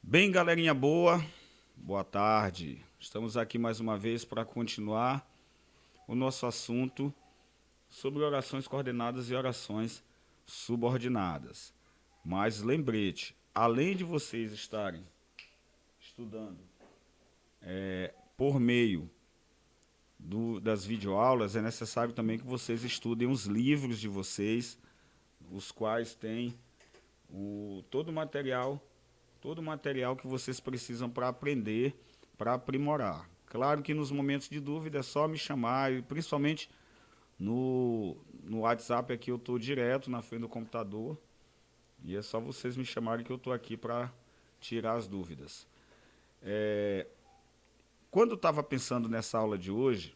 Bem, galerinha boa, boa tarde. Estamos aqui mais uma vez para continuar o nosso assunto sobre orações coordenadas e orações subordinadas. Mas lembrete, além de vocês estarem estudando por meio das videoaulas, é necessário também que vocês estudem os livros de vocês, os quais têm todo o material que vocês precisam para aprender, para aprimorar. Claro que nos momentos de dúvida é só me chamar, e principalmente no WhatsApp aqui eu estou direto na frente do computador e é só vocês me chamarem que eu estou aqui para tirar as dúvidas. Quando eu estava pensando nessa aula de hoje,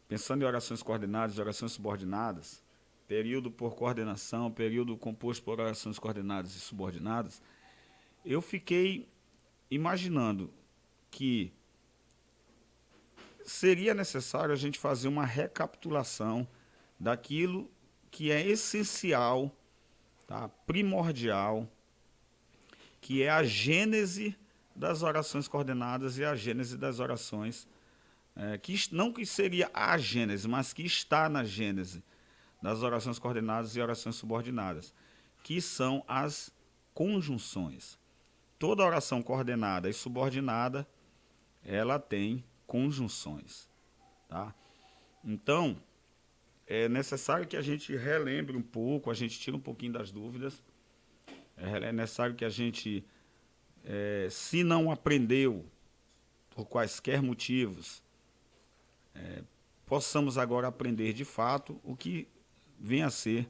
pensando em orações coordenadas e orações subordinadas, período por coordenação, período composto por orações coordenadas e subordinadas, eu fiquei imaginando que seria necessário a gente fazer uma recapitulação daquilo que é essencial, tá? Primordial, que é a gênese das orações coordenadas e a gênese das orações, não que seria a gênese, mas que está na gênese das orações coordenadas e orações subordinadas, que são as conjunções. Toda oração coordenada e subordinada, ela tem conjunções, tá? Então, é necessário que a gente relembre um pouco, a gente tire um pouquinho das dúvidas, é necessário que a gente, se não aprendeu por quaisquer motivos, possamos agora aprender de fato o que vem a ser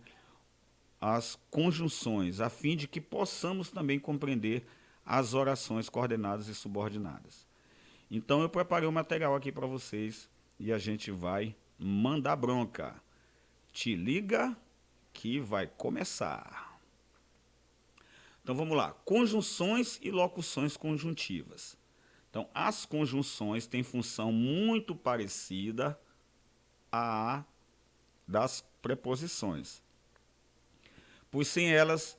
as conjunções, a fim de que possamos também compreender as orações coordenadas e subordinadas. Então eu preparei um material aqui para vocês e a gente vai mandar bronca. Te liga que vai começar. Então vamos lá. Conjunções e locuções conjuntivas. Então as conjunções têm função muito parecida à das preposições, pois sem elas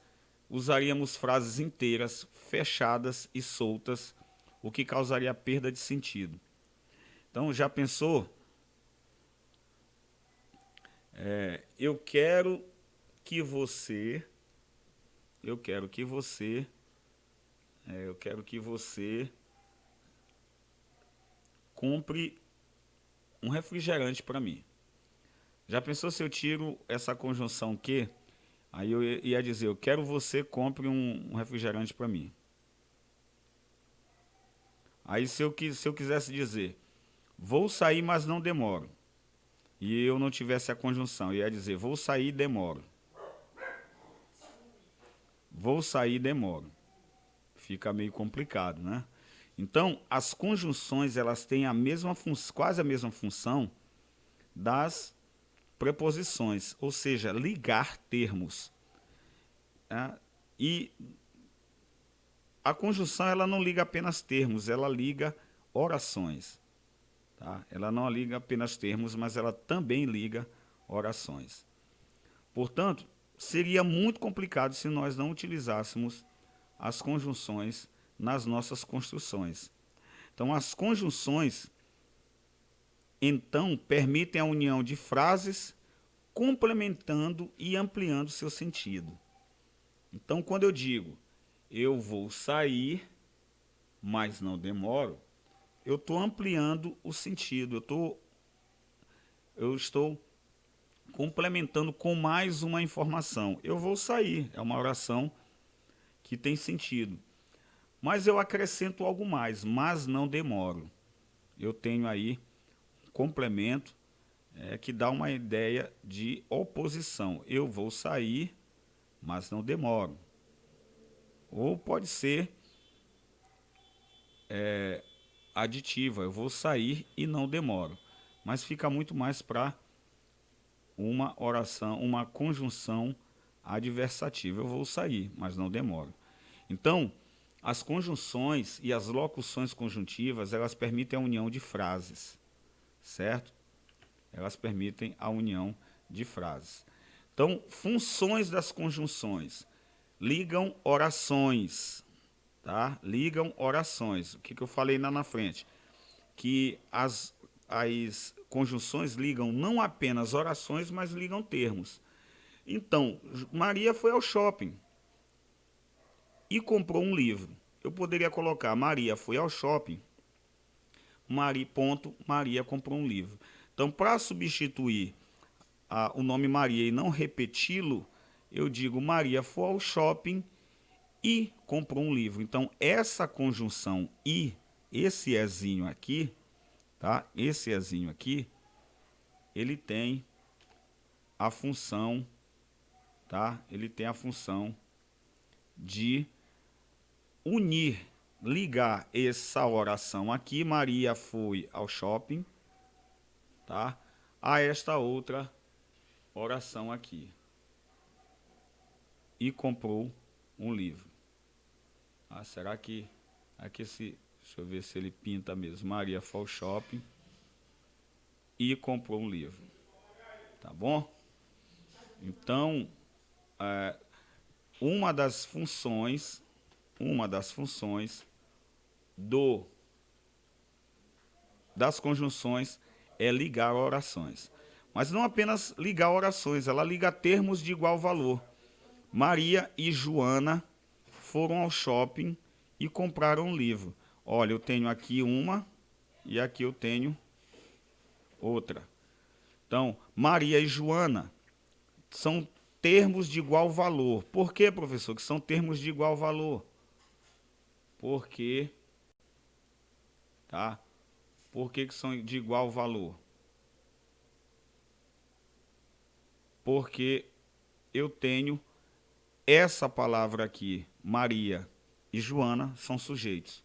usaríamos frases inteiras, fechadas e soltas, o que causaria perda de sentido. Então, já pensou? Eu quero que você, eu quero que você, eu quero que você compre um refrigerante para mim. Já pensou se eu tiro essa conjunção que? Aí eu ia dizer, eu quero você compre um refrigerante para mim. Aí se eu quisesse dizer, vou sair, mas não demoro, e eu não tivesse a conjunção, eu ia dizer, vou sair, demoro. Vou sair, demoro. Fica meio complicado, né? Então, as conjunções, elas têm quase a mesma função das preposições, ou seja, ligar termos. Né? E a conjunção, ela não liga apenas termos, ela liga orações. Tá? Ela não liga apenas termos, mas ela também liga orações. Portanto, seria muito complicado se nós não utilizássemos as conjunções nas nossas construções. Então, as conjunções, então, permitem a união de frases, complementando e ampliando seu sentido. Então, quando eu digo, eu vou sair, mas não demoro, eu estou ampliando o sentido, eu estou complementando com mais uma informação. Eu vou sair, é uma oração que tem sentido. Mas eu acrescento algo mais, mas não demoro. Eu tenho aí um complemento que dá uma ideia de oposição. Eu vou sair, mas não demoro. Ou pode ser aditiva, eu vou sair e não demoro. Mas fica muito mais para uma oração, uma conjunção adversativa. Eu vou sair, mas não demoro. Então, as conjunções e as locuções conjuntivas, elas permitem a união de frases, certo? Elas permitem a união de frases. Então, funções das conjunções. Ligam orações, tá? Ligam orações. O que eu falei lá na frente? Que as conjunções ligam não apenas orações, mas ligam termos. Então, Maria foi ao shopping e comprou um livro. Eu poderia colocar Maria foi ao shopping, Maria comprou um livro. Então, para substituir o nome Maria e não repeti-lo, eu digo Maria foi ao shopping e comprou um livro. Então, essa conjunção e, esse ezinho aqui, tá? Esse ezinho aqui, ele tem a função, tá? Ele tem a função de unir, ligar essa oração aqui, Maria foi ao shopping, tá? A esta outra oração aqui. E comprou um livro. Será que aqui deixa eu ver se ele pinta mesmo. Maria foi ao shopping e comprou um livro. Tá bom? Então, uma das funções das conjunções é ligar orações. Mas não apenas ligar orações, ela liga termos de igual valor. Maria e Joana foram ao shopping e compraram um livro. Olha, eu tenho aqui uma e aqui eu tenho outra. Então, Maria e Joana são termos de igual valor. Por que, professor, que são termos de igual valor? Porque, tá? Por que são de igual valor? Porque eu tenho essa palavra aqui, Maria e Joana, são sujeitos.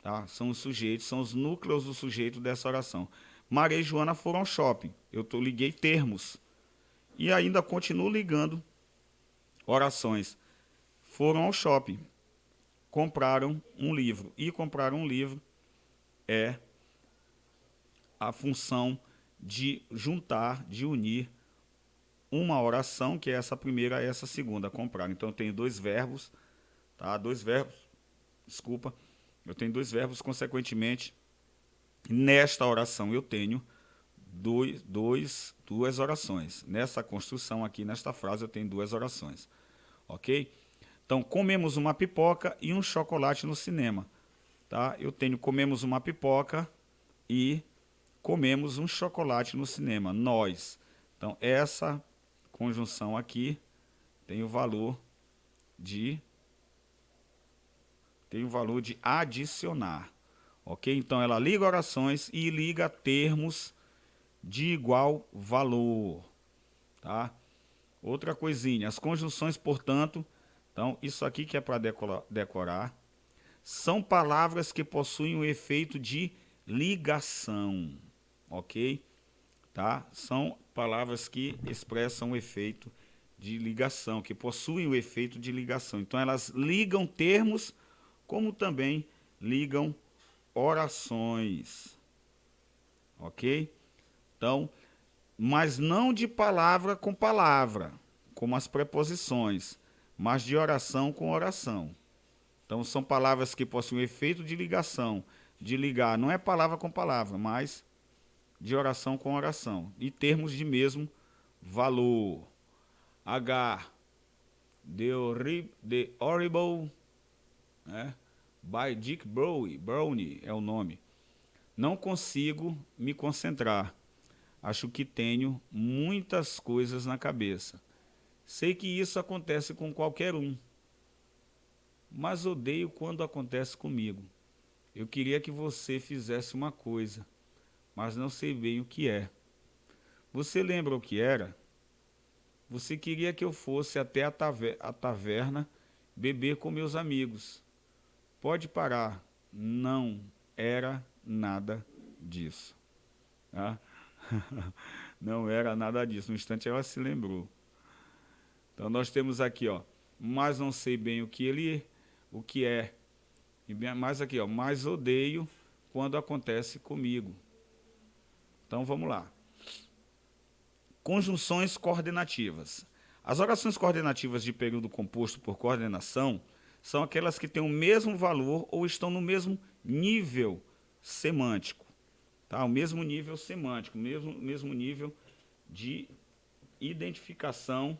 Tá? São os sujeitos, são os núcleos do sujeito dessa oração. Maria e Joana foram ao shopping. Eu liguei termos. E ainda continuo ligando orações. Foram ao shopping. Compraram um livro. E comprar um livro é a função de juntar, de unir uma oração, que é essa primeira e essa segunda, comprar. Então, eu tenho dois verbos, tá? Eu tenho dois verbos, consequentemente, nesta oração eu tenho duas orações. Nessa construção aqui, nesta frase, eu tenho duas orações. Ok? Então, comemos uma pipoca e um chocolate no cinema. Tá? Eu tenho comemos uma pipoca e comemos um chocolate no cinema. Nós. Então, essa conjunção aqui tem o valor de adicionar. Ok? Então, ela liga orações e liga termos de igual valor. Tá? Outra coisinha, as conjunções, portanto, então, isso aqui que é para decorar, são palavras que possuem o efeito de ligação. Ok? Tá? São palavras que expressam o efeito de ligação, que possuem o efeito de ligação. Então, elas ligam termos, como também ligam orações. Ok? Então, mas não de palavra com palavra, como as preposições, mas de oração com oração. Então, são palavras que possuem o efeito de ligação, de ligar, não é palavra com palavra, mas de oração com oração, e termos de mesmo valor. H, The Horrible, by Dick Browne é o nome. Não consigo me concentrar. Acho que tenho muitas coisas na cabeça. Sei que isso acontece com qualquer um, mas odeio quando acontece comigo. Eu queria que você fizesse uma coisa, mas não sei bem o que é. Você lembra o que era? Você queria que eu fosse até a taverna beber com meus amigos. Pode parar. Não era nada disso. Tá? Não era nada disso. No instante ela se lembrou. Então nós temos aqui, ó, mas não sei bem o que é. E mais aqui, ó, mas odeio quando acontece comigo. Então vamos lá. Conjunções coordenativas. As orações coordenativas de período composto por coordenação são aquelas que têm o mesmo valor ou estão no mesmo nível semântico. Tá? O mesmo nível semântico, mesmo nível de identificação,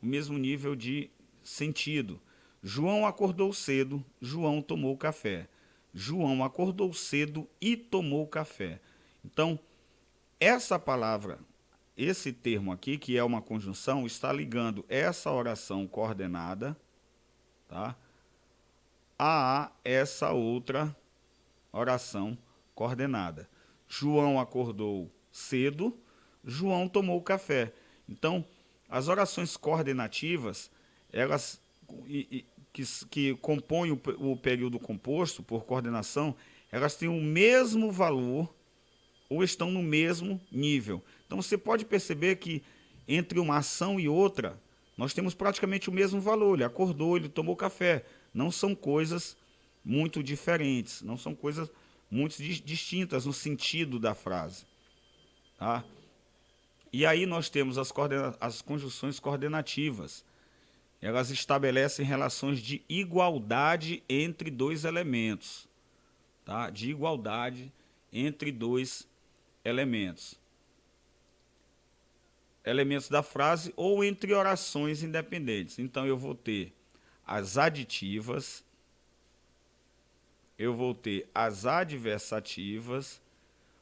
o mesmo nível de sentido. João acordou cedo, João tomou café. João acordou cedo e tomou café. Então, essa palavra, esse termo aqui, que é uma conjunção, está ligando essa oração coordenada, tá, a essa outra oração coordenada. João acordou cedo, João tomou café. Então, as orações coordenativas, elas que compõem o período composto por coordenação, elas têm o mesmo valor ou estão no mesmo nível. Então, você pode perceber que entre uma ação e outra, nós temos praticamente o mesmo valor. Ele acordou, ele tomou café. Não são coisas muito diferentes, não são coisas muito distintas no sentido da frase. Tá? E aí nós temos as conjunções coordenativas. Elas estabelecem relações de igualdade entre dois elementos. Tá? De igualdade entre dois elementos. Elementos da frase ou entre orações independentes. Então, eu vou ter as aditivas, eu vou ter as adversativas,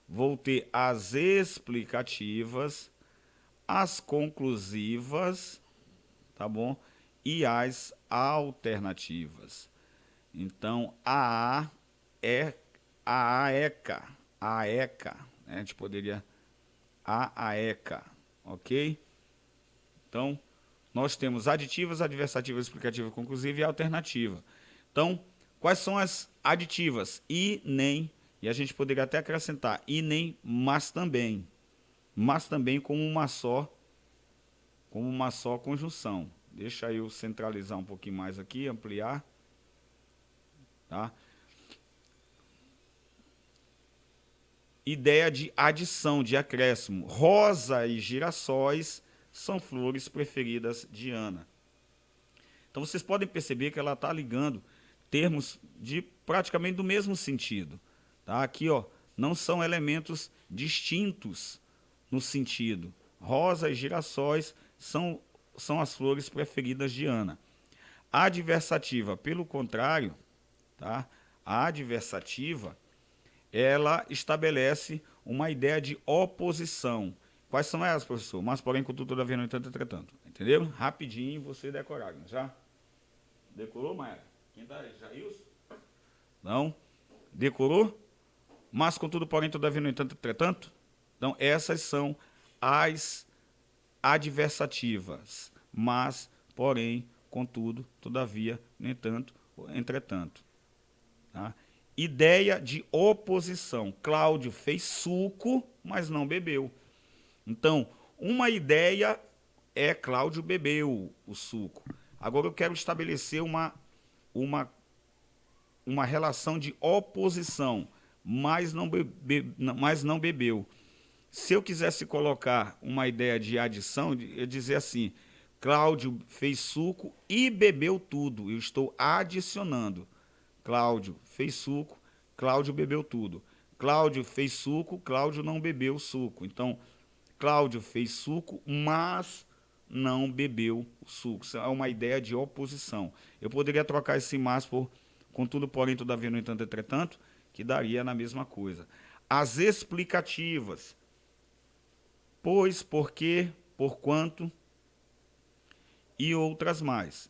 vou ter as explicativas, as conclusivas, tá bom? E as alternativas. Então, a ECA, né? A gente poderia a ECA, ok? Então, nós temos aditivas, adversativas, explicativa, conclusiva e alternativa. Então, quais são as aditivas? E, nem, e a gente poderia até acrescentar e, nem, mas também como uma só conjunção. Deixa eu centralizar um pouquinho mais aqui, ampliar. Tá? Ideia de adição, de acréscimo. Rosa e girassóis são flores preferidas de Ana. Então, vocês podem perceber que ela está ligando termos de praticamente do mesmo sentido. Tá? Aqui, ó, não são elementos distintos no sentido. Rosa e girassóis são as flores preferidas de Ana. A adversativa, pelo contrário, tá? A adversativa, ela estabelece uma ideia de oposição. Quais são elas, professor? Mas, porém, contudo, todavia, no entanto, entretanto. Entendeu? Rapidinho você decorar, já? Decorou, Maia? Quem tá aí? Jailson? Não? Decorou? Mas, contudo, porém, todavia, no entanto, entretanto? Então, essas são as adversativas. Mas, porém, contudo, todavia, no entanto, entretanto. Tá? Ideia de oposição. Cláudio fez suco, mas não bebeu. Então, uma ideia é Cláudio bebeu o suco. Agora eu quero estabelecer uma relação de oposição, mas não bebeu. Se eu quisesse colocar uma ideia de adição, eu dizer assim, Cláudio fez suco e bebeu tudo. Eu estou adicionando. Cláudio fez suco, Cláudio bebeu tudo. Cláudio fez suco, Cláudio não bebeu suco. Então, Cláudio fez suco, mas não bebeu o suco. Isso é uma ideia de oposição. Eu poderia trocar esse mas por contudo, porém, todavia, no entanto, entretanto, que daria na mesma coisa. As explicativas. Pois, porque, porquanto e outras mais.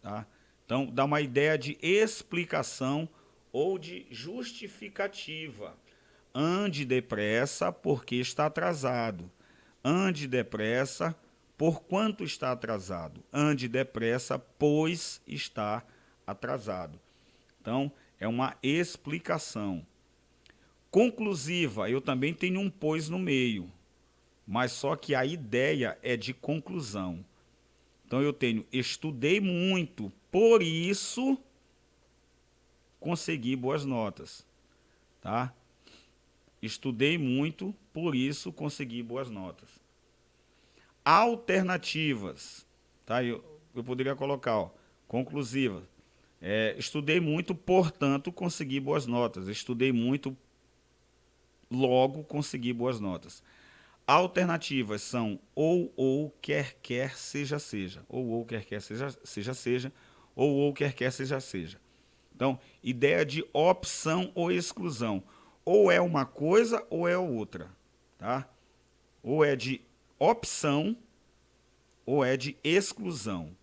Tá? Então, dá uma ideia de explicação ou de justificativa. Ande depressa, porque está atrasado. Ande depressa, porquanto está atrasado. Ande depressa, pois está atrasado. Então, é uma explicação. Conclusiva, eu também tenho um pois no meio, mas só que a ideia é de conclusão. Então, eu tenho estudei muito, por isso consegui boas notas. Tá? Estudei muito, por isso consegui boas notas. Alternativas. Tá? Eu poderia colocar, ó, conclusiva. Estudei muito, portanto, consegui boas notas. Estudei muito, logo consegui boas notas. Alternativas são quer, seja. Quer, seja. Quer, seja. Então, ideia de opção ou exclusão. Ou é uma coisa ou é outra, tá? Ou é de opção ou é de exclusão.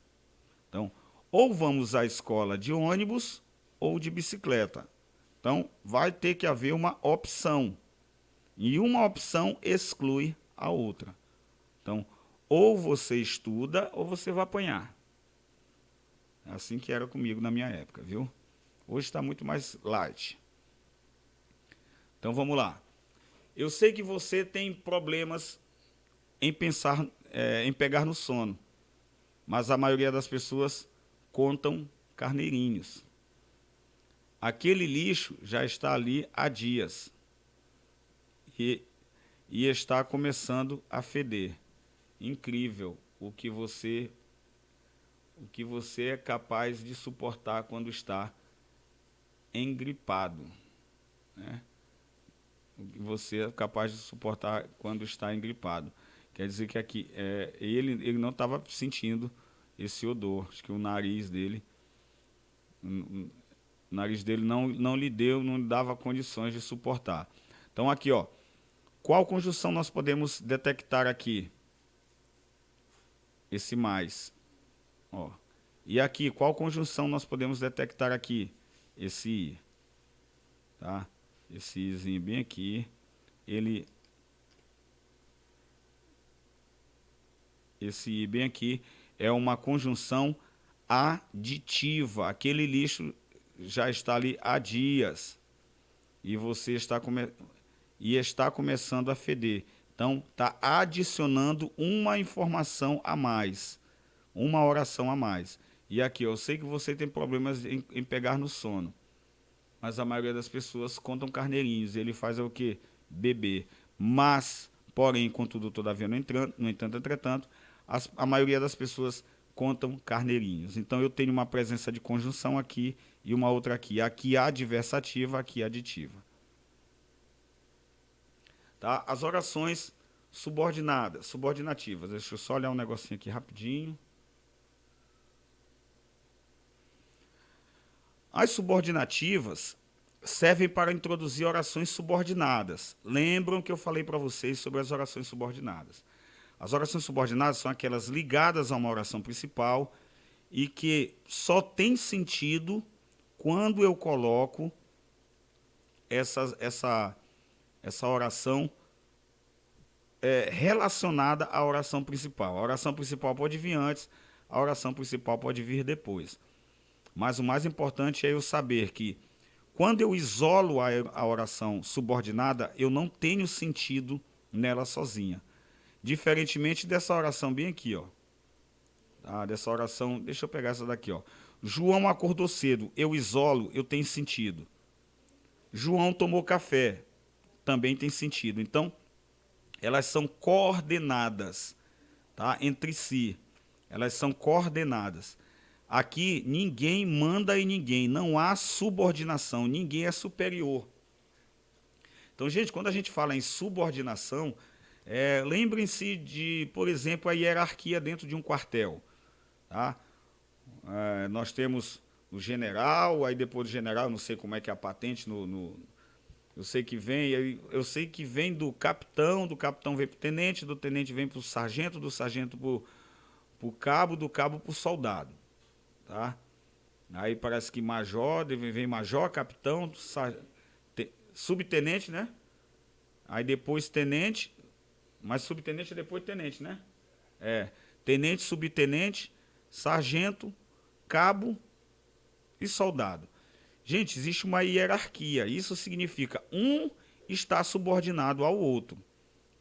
Então, ou vamos à escola de ônibus ou de bicicleta. Então, vai ter que haver uma opção. E uma opção exclui a outra. Então, ou você estuda ou você vai apanhar. É assim que era comigo na minha época, viu? Hoje está muito mais light. Então, vamos lá. Eu sei que você tem problemas em pensar, em pegar no sono. Mas a maioria das pessoas contam carneirinhos. Aquele lixo já está ali há dias e está começando a feder. Incrível o que você é capaz de suportar quando está engripado, né? O que você é capaz de suportar quando está engripado. Quer dizer que aqui ele não estava sentindo esse odor. Acho que o nariz dele não lhe deu, não dava condições de suportar. Então aqui, ó, qual conjunção nós podemos detectar aqui? Esse mais, ó. E aqui, qual conjunção nós podemos detectar aqui? Esse i, tá? Esse izinho bem aqui, esse i bem aqui é uma conjunção aditiva. Aquele lixo já está ali há dias e você está começando a feder. Então, está adicionando uma informação a mais, uma oração a mais. E aqui, eu sei que você tem problemas em pegar no sono, mas a maioria das pessoas contam carneirinhos. Ele faz o quê? Beber. Mas, porém, contudo, todavia, no entanto, entretanto, a maioria das pessoas contam carneirinhos. Então, eu tenho uma presença de conjunção aqui e uma outra aqui. Aqui adversativa, aqui aditiva. Tá? As orações subordinativas. Deixa eu só olhar um negocinho aqui rapidinho. As subordinativas servem para introduzir orações subordinadas. Lembram que eu falei para vocês sobre as orações subordinadas. As orações subordinadas são aquelas ligadas a uma oração principal e que só tem sentido quando eu coloco essa oração relacionada à oração principal. A oração principal pode vir antes, a oração principal pode vir depois. Mas o mais importante é eu saber que quando eu isolo a oração subordinada, eu não tenho sentido nela sozinha. Diferentemente dessa oração bem aqui, ó. Tá? Dessa oração, deixa eu pegar essa daqui, ó. João acordou cedo, eu isolo, eu tenho sentido. João tomou café, também tem sentido. Então, elas são coordenadas, tá? Entre si. Elas são coordenadas. Aqui, ninguém manda em ninguém, não há subordinação, ninguém é superior. Então, gente, quando a gente fala em subordinação, lembrem-se de, por exemplo, a hierarquia dentro de um quartel. Tá? Nós temos o general, aí depois do general, não sei como é que é a patente, eu sei que vem do capitão vem para o tenente, do tenente vem para o sargento, do sargento para o cabo, do cabo para o soldado. Tá? Aí parece que major, vem major, capitão, subtenente, né? Aí depois tenente, mas subtenente é depois tenente, né? Tenente, subtenente, sargento, cabo e soldado. Gente, existe uma hierarquia. Isso significa um está subordinado ao outro.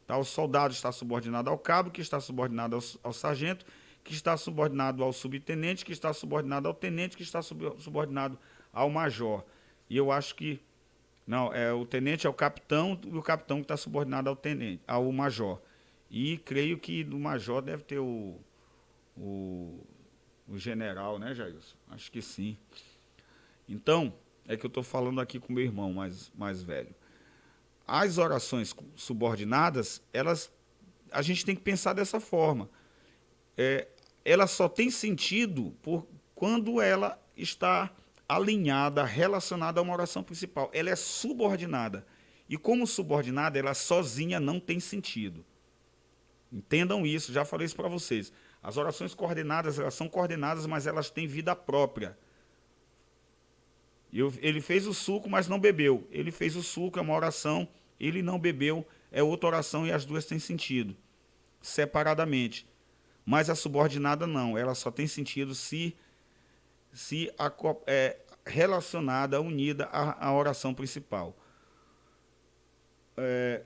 Tá? O soldado está subordinado ao cabo, que está subordinado ao sargento, que está subordinado ao subtenente, que está subordinado ao tenente, que está subordinado ao major. E eu acho que não, o tenente é o capitão e o capitão que está subordinado ao tenente, ao major. E creio que do major deve ter o general, né, Jailson? Acho que sim. Então, é que eu estou falando aqui com meu irmão mais velho. As orações subordinadas, a gente tem que pensar dessa forma. Ela só tem sentido quando ela está alinhada, relacionada a uma oração principal. Ela é subordinada. E como subordinada, ela sozinha não tem sentido. Entendam isso, já falei isso para vocês. As orações coordenadas, elas são coordenadas, mas elas têm vida própria. Ele fez o suco, mas não bebeu. Ele fez o suco, é uma oração, ele não bebeu, é outra oração e as duas têm sentido, separadamente. Mas a subordinada não, ela só tem sentido se relacionada, unida à oração principal.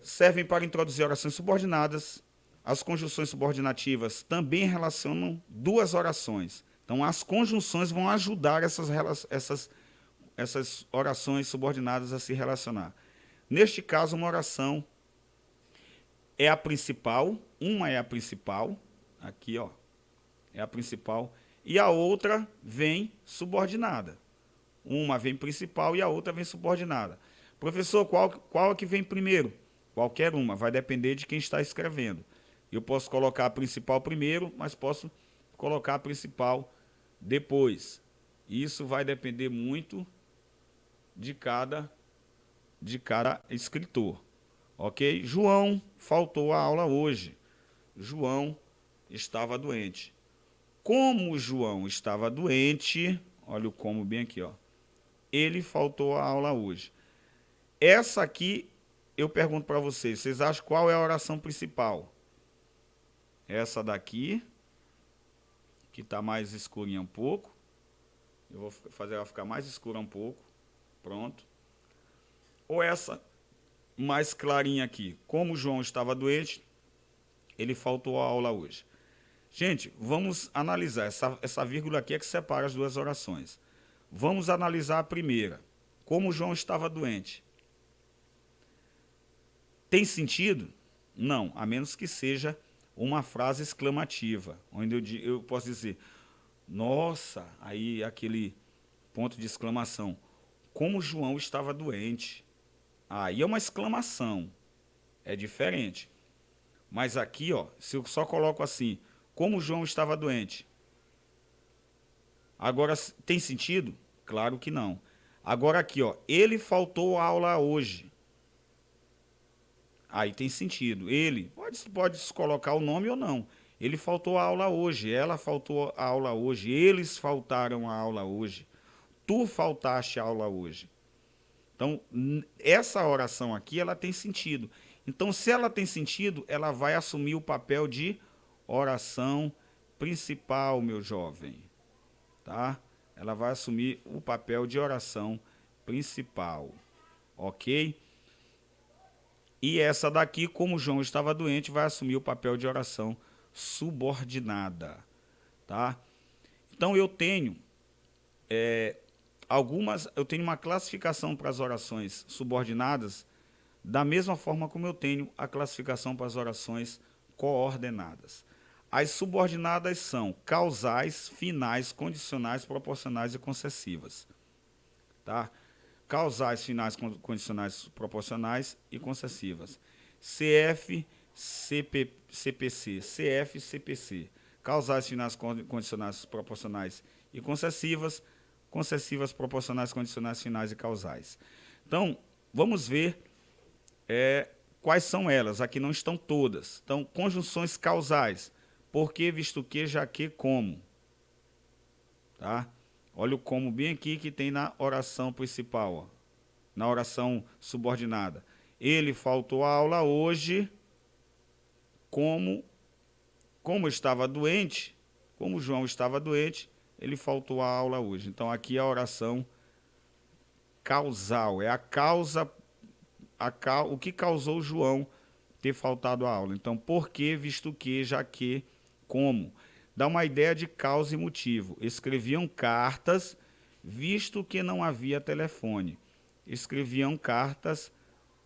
Servem para introduzir orações subordinadas. As conjunções subordinativas também relacionam duas orações. Então, as conjunções vão ajudar essas orações subordinadas a se relacionar. Neste caso, uma oração é a principal, uma é a principal, aqui ó, é a principal, e a outra vem subordinada. Uma vem principal e a outra vem subordinada. Professor, qual é que vem primeiro? Qualquer uma, vai depender de quem está escrevendo. Eu posso colocar a principal primeiro, mas posso colocar a principal depois. Isso vai depender muito de cada escritor. Ok? João faltou a aula hoje. João estava doente. Como João estava doente, olha o como bem aqui, ó. Ele faltou a aula hoje. Essa aqui, eu pergunto para vocês acham qual é a oração principal? Essa daqui, que está mais escurinha um pouco. Eu vou fazer ela ficar mais escura um pouco. Pronto. Ou essa mais clarinha aqui. Como João estava doente, ele faltou a aula hoje. Gente, vamos analisar. Essa vírgula aqui é que separa as duas orações. Vamos analisar a primeira. Como João estava doente. Tem sentido? Não, a menos que seja uma frase exclamativa, onde eu posso dizer, nossa, aí aquele ponto de exclamação. Como João estava doente. Aí é uma exclamação. É diferente. Mas aqui, ó, se eu só coloco assim, como João estava doente. Agora, tem sentido? Claro que não. Agora aqui, ó, ele faltou a aula hoje. Aí tem sentido. Ele, pode colocar o nome ou não. Ele faltou a aula hoje, ela faltou a aula hoje, eles faltaram a aula hoje. Tu faltaste a aula hoje. Então, essa oração aqui, ela tem sentido. Então, se ela tem sentido, ela vai assumir o papel de oração principal, meu jovem. Tá? Ela vai assumir o papel de oração principal. Ok? E essa daqui, como João estava doente, vai assumir o papel de oração subordinada. Tá? Então, eu tenho eu tenho uma classificação para as orações subordinadas, da mesma forma como eu tenho a classificação para as orações coordenadas. As subordinadas são causais, finais, condicionais, proporcionais e concessivas. Tá? Causais, finais, condicionais, proporcionais e concessivas. CF, CPC, CF, CPC. Causais, finais, condicionais, proporcionais e concessivas. Concessivas, proporcionais, condicionais, finais e causais. Então, vamos ver quais são elas. Aqui não estão todas. Então, conjunções causais. Por que, visto que, já que, como. Tá? Olha o como bem aqui que tem na oração principal, ó, na oração subordinada. Ele faltou a aula hoje, como estava doente, como João estava doente, ele faltou a aula hoje. Então, aqui é a oração causal, é a causa, o que causou João ter faltado a aula. Então, por que, visto que, já que, como. Dá uma ideia de causa e motivo. Escreviam cartas, visto que não havia telefone. Escreviam cartas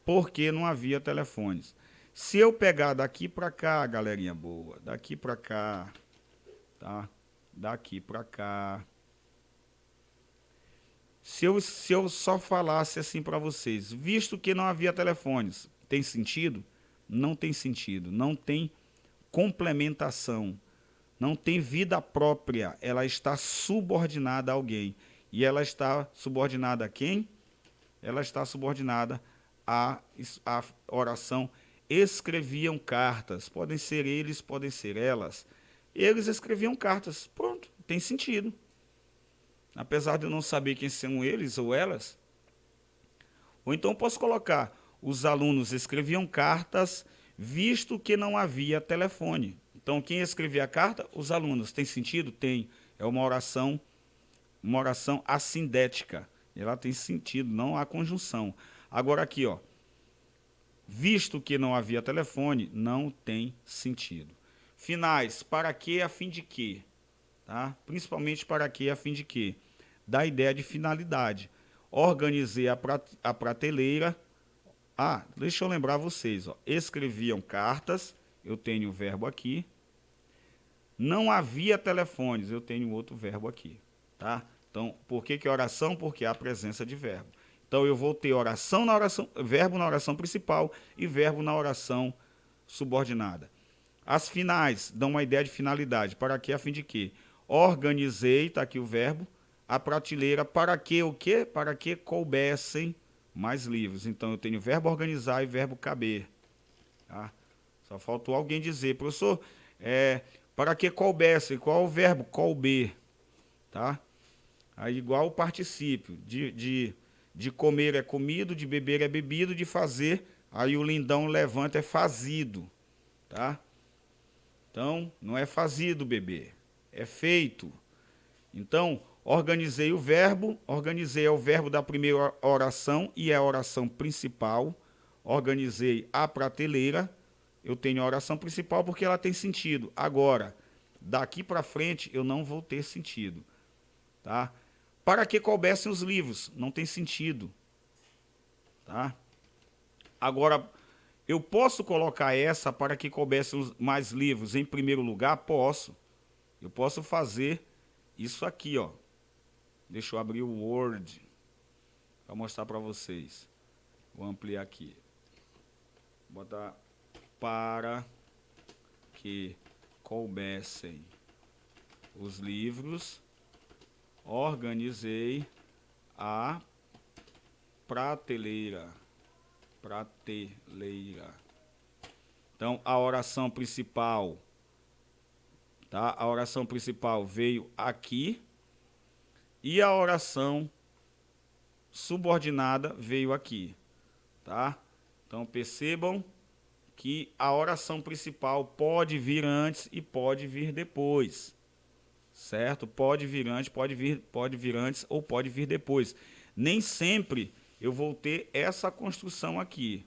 porque não havia telefones. Se eu pegar daqui para cá, galerinha boa, daqui para cá, tá? Daqui para cá. Se eu só falasse assim para vocês, visto que não havia telefones, tem sentido? Não tem sentido, não tem complementação, não tem vida própria, ela está subordinada a alguém. E ela está subordinada a quem? Ela está subordinada à oração. Escreviam cartas, podem ser eles, podem ser elas. Eles escreviam cartas, pronto, tem sentido. Apesar de eu não saber quem são eles ou elas. Ou então eu posso colocar, os alunos escreviam cartas, visto que não havia telefone. Então quem escrevia a carta? Os alunos. Tem sentido? Tem. É uma oração assindética. Ela tem sentido, não há conjunção. Agora aqui, ó, visto que não havia telefone, não tem sentido. Finais, para que, a fim de quê? Tá? Principalmente para que, a fim de quê? Da ideia de finalidade. Organizei a prateleira. Deixa eu lembrar vocês, ó, escreviam cartas, eu tenho o verbo aqui. Não havia telefones, eu tenho outro verbo aqui, tá? Então, por que oração? Porque há a presença de verbo. Então, eu vou ter verbo na oração principal e verbo na oração subordinada. As finais dão uma ideia de finalidade. Para que, a fim de quê? Organizei, está aqui o verbo, a prateleira, para que o quê? Para que coubessem mais livros. Então, eu tenho verbo organizar e verbo caber. Tá? Só faltou alguém dizer, professor, para que coubessem, qual é o verbo? Couber. Tá? Aí, igual o particípio, de comer é comido, de beber é bebido, de fazer, aí o lindão levanta é fazido. Tá? Então, não é fazido, bebê, é feito. Então, organizei o verbo, organizei é o verbo da primeira oração e é a oração principal. Organizei a prateleira, eu tenho a oração principal porque ela tem sentido. Agora, daqui para frente, eu não vou ter sentido. Tá? Para que coubessem os livros? Não tem sentido. Tá? Agora, eu posso colocar essa para que coubessem mais livros em primeiro lugar? Posso. Eu posso fazer isso aqui, ó. Deixa eu abrir o Word para mostrar para vocês. Vou ampliar aqui. Vou botar para que coubessem os livros, organizei a prateleira. Então, a oração principal, tá? A oração principal veio aqui e a oração subordinada veio aqui, tá? Então, percebam que a oração principal pode vir antes e pode vir depois, certo? Pode vir antes ou pode vir depois. Nem sempre eu vou ter essa construção aqui,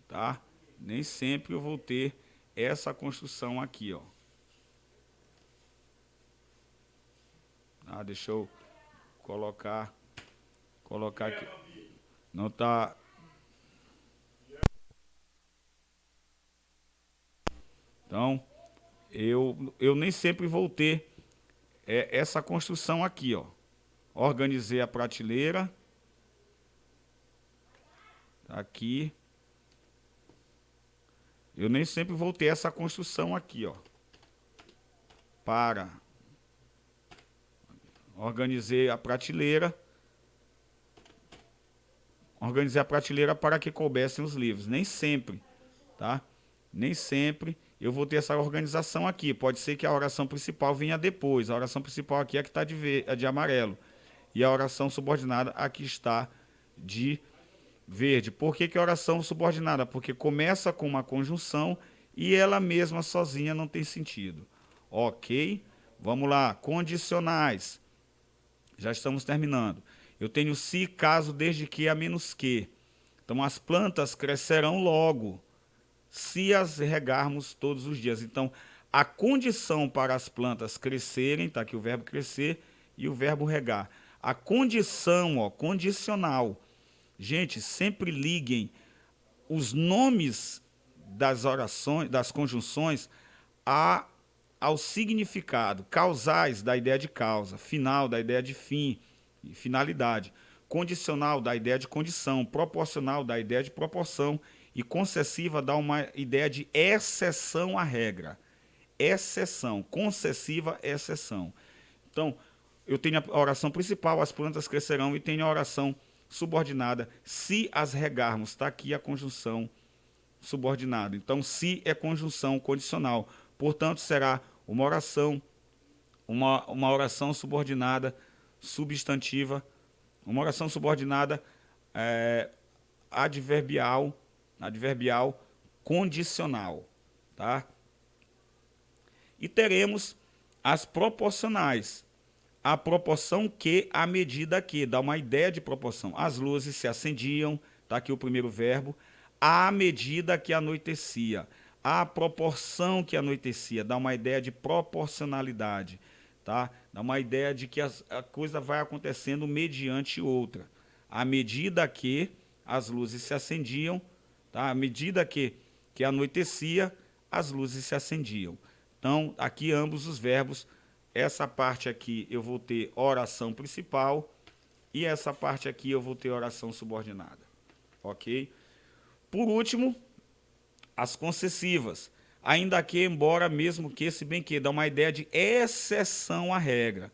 tá? Nem sempre eu vou ter essa construção aqui, ó. Deixa eu colocar aqui. Não tá. Então, eu nem sempre vou ter essa construção aqui, ó. Organizei a prateleira. Aqui. Eu nem sempre vou ter essa construção aqui, ó. Organizei a prateleira. Organizei a prateleira para que coubessem os livros. Nem sempre, tá? Nem sempre eu vou ter essa organização aqui. Pode ser que a oração principal venha depois. A oração principal aqui é que está de amarelo. E a oração subordinada aqui está de verde. Por que a oração subordinada? Porque começa com uma conjunção e ela mesma sozinha não tem sentido. Ok? Vamos lá. Condicionais. Já estamos terminando. Eu tenho se, caso, desde que, a menos que. Então, as plantas crescerão logo, se as regarmos todos os dias. Então, a condição para as plantas crescerem, está aqui o verbo crescer e o verbo regar. A condição, ó, condicional. Gente, sempre liguem os nomes das orações, das conjunções, ao significado. Causais, da ideia de causa. Final, da ideia de fim. e finalidade. Condicional dá a ideia de condição, proporcional dá a ideia de proporção e concessiva dá uma ideia de exceção à regra. Exceção, concessiva, exceção. Então, eu tenho a oração principal, as plantas crescerão, e tenho a oração subordinada, se as regarmos. Está aqui a conjunção subordinada. Então, se é conjunção condicional. Portanto, será uma oração subordinada substantiva, uma oração subordinada adverbial condicional, tá? E teremos as proporcionais. A proporção que, a medida que, dá uma ideia de proporção. As luzes se acendiam, tá aqui o primeiro verbo, à medida que anoitecia. A proporção que anoitecia, dá uma ideia de proporcionalidade, tá? Dá uma ideia de que a coisa vai acontecendo mediante outra. À medida que as luzes se acendiam, tá? À medida que anoitecia, as luzes se acendiam. Então, aqui ambos os verbos, essa parte aqui eu vou ter oração principal e essa parte aqui eu vou ter oração subordinada, ok? Por último, as concessivas. Ainda que, embora, mesmo que, se bem que, dá uma ideia de exceção à regra.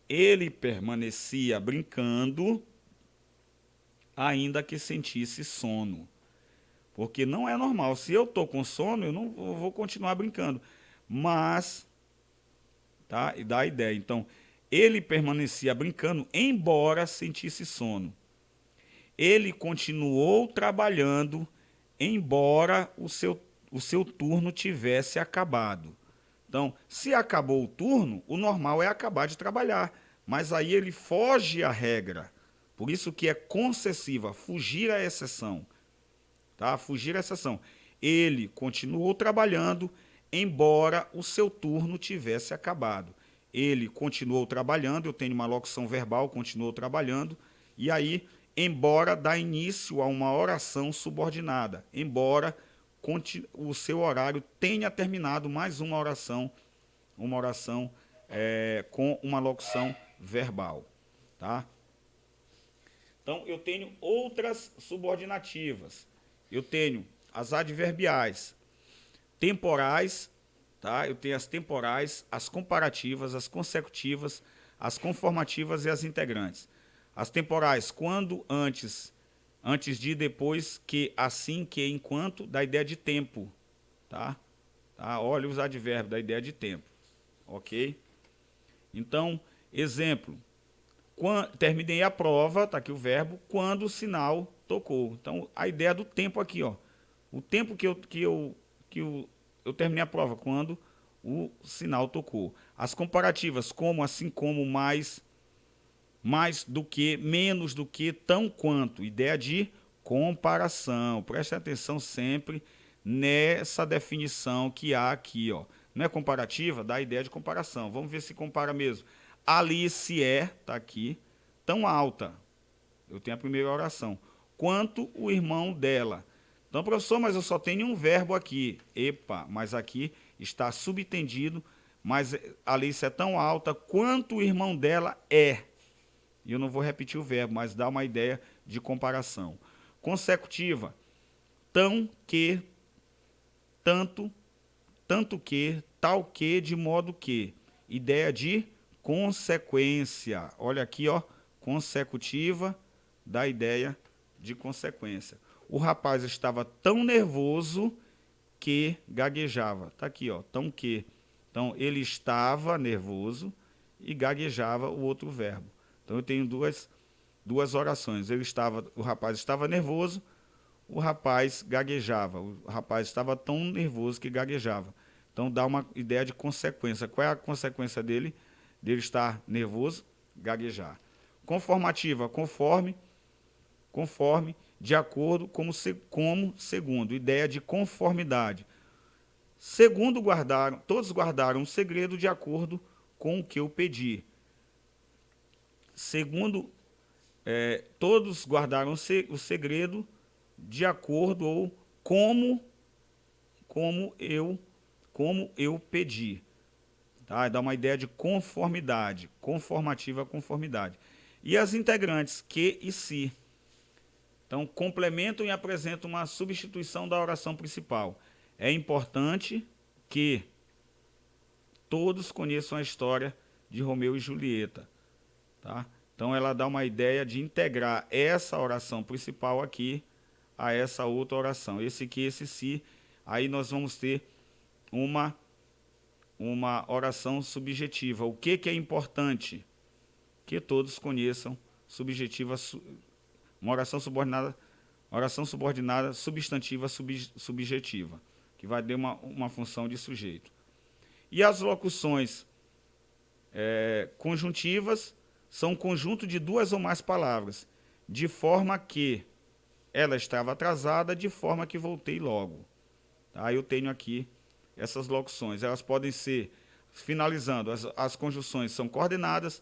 Ele permanecia brincando, ainda que sentisse sono. Porque não é normal. Se eu estou com sono, eu não vou continuar brincando. Mas, tá? E dá a ideia. Então, ele permanecia brincando, embora sentisse sono. Ele continuou trabalhando, embora o seu turno tivesse acabado. Então, se acabou o turno, o normal é acabar de trabalhar. Mas aí ele foge à regra. Por isso que é concessiva, fugir à exceção. Tá? Fugir à exceção. Ele continuou trabalhando, embora o seu turno tivesse acabado. Ele continuou trabalhando, eu tenho uma locução verbal, continuou trabalhando, e aí, embora dá início a uma oração subordinada, embora o seu horário tenha terminado, mais uma oração com uma locução verbal. Tá? Então, eu tenho outras subordinativas. Eu tenho as adverbiais, temporais, tá? Eu tenho as temporais, as comparativas, as consecutivas, as conformativas e as integrantes. As temporais, quando, antes de, depois, que, assim, que, enquanto, dá ideia de tempo, tá? Olha os advérbios, da ideia de tempo, ok? Então, exemplo, terminei a prova, tá aqui o verbo, quando o sinal tocou. Então, a ideia do tempo aqui, ó, o tempo que eu terminei a prova, quando o sinal tocou. As comparativas, como, assim como, mais do que, menos do que, tão quanto. Ideia de comparação. Preste atenção sempre nessa definição que há aqui, ó. Não é comparativa? Dá a ideia de comparação. Vamos ver se compara mesmo. Alice tá aqui, tão alta. Eu tenho a primeira oração. Quanto o irmão dela. Então, professor, mas eu só tenho um verbo aqui. Epa, mas aqui está subentendido, mas Alice é tão alta quanto o irmão dela é. E eu não vou repetir o verbo, mas dá uma ideia de comparação. Consecutiva. Tão que, tanto que, tal que, de modo que. Ideia de consequência. Olha aqui, ó, consecutiva, dá ideia de consequência. O rapaz estava tão nervoso que gaguejava. Está aqui, ó, tão que. Então, ele estava nervoso e gaguejava o outro verbo. Então, eu tenho duas orações. O rapaz estava nervoso, o rapaz gaguejava. O rapaz estava tão nervoso que gaguejava. Então, dá uma ideia de consequência. Qual é a consequência dele estar nervoso? Gaguejar. Conformativa, conforme, de acordo, como segundo. Ideia de conformidade. Todos guardaram o segredo de acordo com o que eu pedi. Todos guardaram o segredo de acordo ou como eu pedi. Tá? Dá uma ideia de conformidade, conformativa, conformidade. E as integrantes, que e se. Então, complementam e apresentam uma substituição da oração principal. É importante que todos conheçam a história de Romeu e Julieta, tá? Então, ela dá uma ideia de integrar essa oração principal aqui a essa outra oração. Esse que, esse se, aí nós vamos ter uma oração subjetiva. O que é importante? Que todos conheçam subjetiva, uma oração subordinada substantiva subjetiva, que vai ter uma função de sujeito. E as locuções conjuntivas são um conjunto de duas ou mais palavras, de forma que ela estava atrasada, de forma que voltei logo. Tá? Eu tenho aqui essas locuções. Elas podem ser, finalizando, as conjunções são coordenadas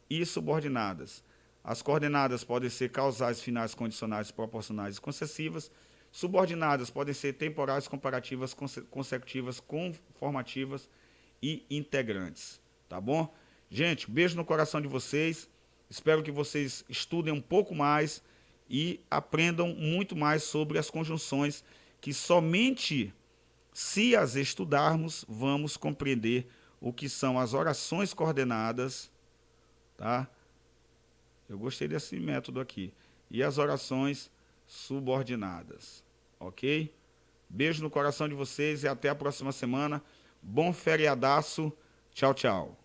e subordinadas. As coordenadas podem ser causais, finais, condicionais, proporcionais e concessivas. Subordinadas podem ser temporais, comparativas, consecutivas, conformativas e integrantes. Tá bom? Gente, beijo no coração de vocês. Espero que vocês estudem um pouco mais e aprendam muito mais sobre as conjunções, que somente se as estudarmos, vamos compreender o que são as orações coordenadas, tá? Eu gostei desse método aqui. E as orações subordinadas, ok? Beijo no coração de vocês e até a próxima semana. Bom feriadaço. Tchau, tchau.